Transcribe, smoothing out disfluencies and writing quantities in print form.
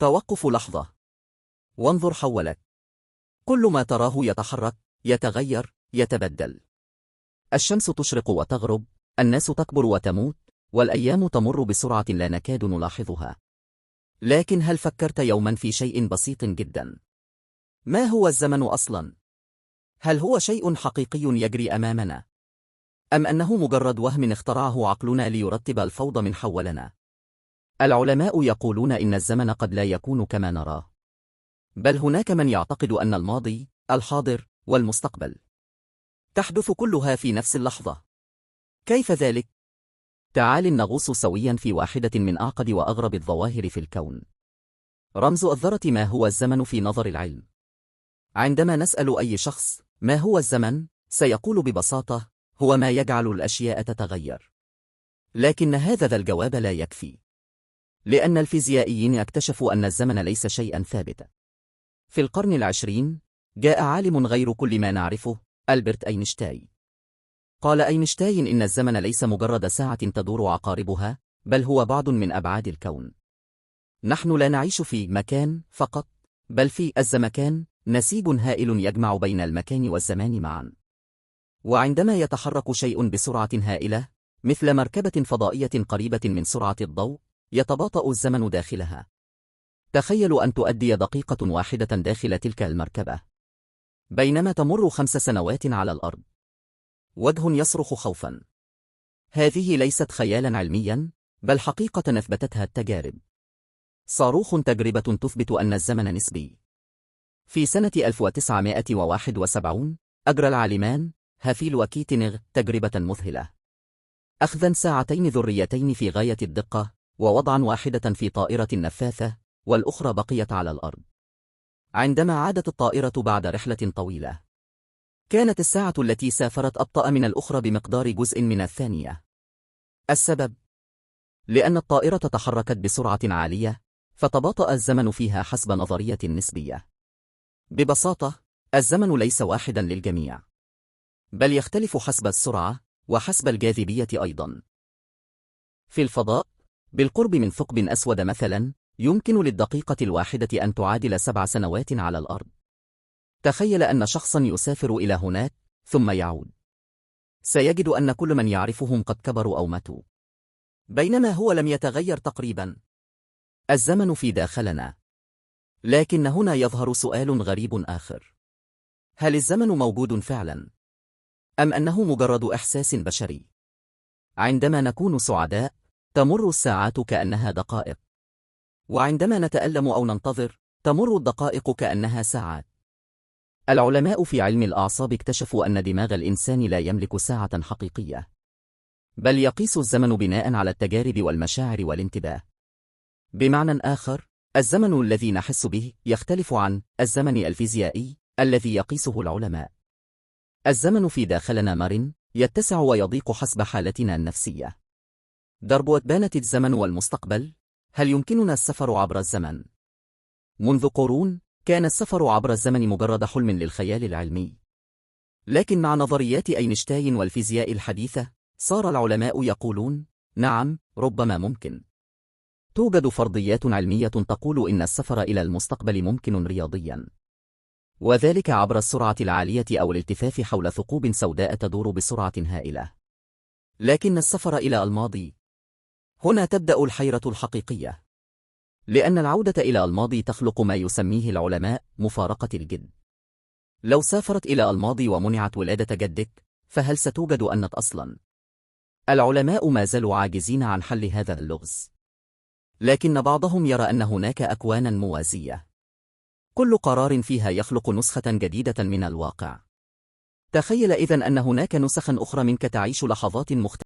توقف لحظة. وانظر حولك. كل ما تراه يتحرك، يتغير، يتبدل. الشمس تشرق وتغرب، الناس تكبر وتموت، والأيام تمر بسرعة لا نكاد نلاحظها. لكن هل فكرت يوما في شيء بسيط جدا؟ ما هو الزمن أصلا؟ هل هو شيء حقيقي يجري أمامنا؟ أم أنه مجرد وهم اخترعه عقلنا ليرتب الفوضى من حولنا؟ العلماء يقولون إن الزمن قد لا يكون كما نراه، بل هناك من يعتقد أن الماضي، الحاضر، والمستقبل تحدث كلها في نفس اللحظة. كيف ذلك؟ تعال نغوص سويا في واحدة من أعقد وأغرب الظواهر في الكون. رمز الذرة. ما هو الزمن في نظر العلم؟ عندما نسأل أي شخص ما هو الزمن، سيقول ببساطة: هو ما يجعل الأشياء تتغير. لكن هذا الجواب لا يكفي، لأن الفيزيائيين اكتشفوا أن الزمن ليس شيئا ثابتا. في القرن العشرين جاء عالم غير كل ما نعرفه، ألبرت أينشتاين. قال أينشتاين إن الزمن ليس مجرد ساعة تدور عقاربها، بل هو بعض من أبعاد الكون. نحن لا نعيش في مكان فقط، بل في الزمكان، نسيج هائل يجمع بين المكان والزمان معا. وعندما يتحرك شيء بسرعة هائلة، مثل مركبة فضائية قريبة من سرعة الضوء، يتباطأ الزمن داخلها. تخيلوا أن تؤدي دقيقة واحدة داخل تلك المركبة، بينما تمر 5 سنوات على الأرض. وجه يصرخ خوفا. هذه ليست خيالا علميا، بل حقيقة أثبتتها التجارب. صاروخ تجربة تثبت أن الزمن نسبي. في سنة 1971 أجرى العالمان هافيل وكيتنغ تجربة مذهلة. أخذا ساعتين ذريتين في غاية الدقة، ووضعا واحدة في طائرة نفاثة، والأخرى بقيت على الأرض. عندما عادت الطائرة بعد رحلة طويلة، كانت الساعة التي سافرت أبطأ من الأخرى بمقدار جزء من الثانية. السبب؟ لأن الطائرة تحركت بسرعة عالية، فتباطأ الزمن فيها حسب نظرية النسبية. ببساطة، الزمن ليس واحدا للجميع، بل يختلف حسب السرعة، وحسب الجاذبية أيضا. في الفضاء، بالقرب من ثقب أسود مثلا، يمكن للدقيقة الواحدة أن تعادل 7 سنوات على الأرض. تخيل أن شخصا يسافر إلى هناك، ثم يعود. سيجد أن كل من يعرفهم قد كبروا أو ماتوا، بينما هو لم يتغير تقريبا. الزمن في داخلنا. لكن هنا يظهر سؤال غريب آخر: هل الزمن موجود فعلا؟ أم أنه مجرد إحساس بشري؟ عندما نكون سعداء، تمر الساعات كأنها دقائق، وعندما نتألم أو ننتظر، تمر الدقائق كأنها ساعات. العلماء في علم الأعصاب اكتشفوا أن دماغ الإنسان لا يملك ساعة حقيقية، بل يقيس الزمن بناء على التجارب والمشاعر والانتباه. بمعنى آخر، الزمن الذي نحس به يختلف عن الزمن الفيزيائي الذي يقيسه العلماء. الزمن في داخلنا مرن، يتسع ويضيق حسب حالتنا النفسية. درب وتبانة الزمن والمستقبل. هل يمكننا السفر عبر الزمن؟ منذ قرون، كان السفر عبر الزمن مجرد حلم للخيال العلمي. لكن مع نظريات أينشتاين والفيزياء الحديثة، صار العلماء يقولون: نعم، ربما ممكن. توجد فرضيات علمية تقول إن السفر إلى المستقبل ممكن رياضيا، وذلك عبر السرعة العالية أو الالتفاف حول ثقوب سوداء تدور بسرعة هائلة. لكن السفر إلى الماضي، هنا تبدأ الحيرة الحقيقية، لأن العودة إلى الماضي تخلق ما يسميه العلماء مفارقة الجد. لو سافرت إلى الماضي ومنعت ولادة جدك، فهل ستوجد أنت أصلا؟ العلماء ما زالوا عاجزين عن حل هذا اللغز، لكن بعضهم يرى أن هناك أكوانا موازية، كل قرار فيها يخلق نسخة جديدة من الواقع. تخيل إذن أن هناك نسخا أخرى منك تعيش لحظات مختلفة.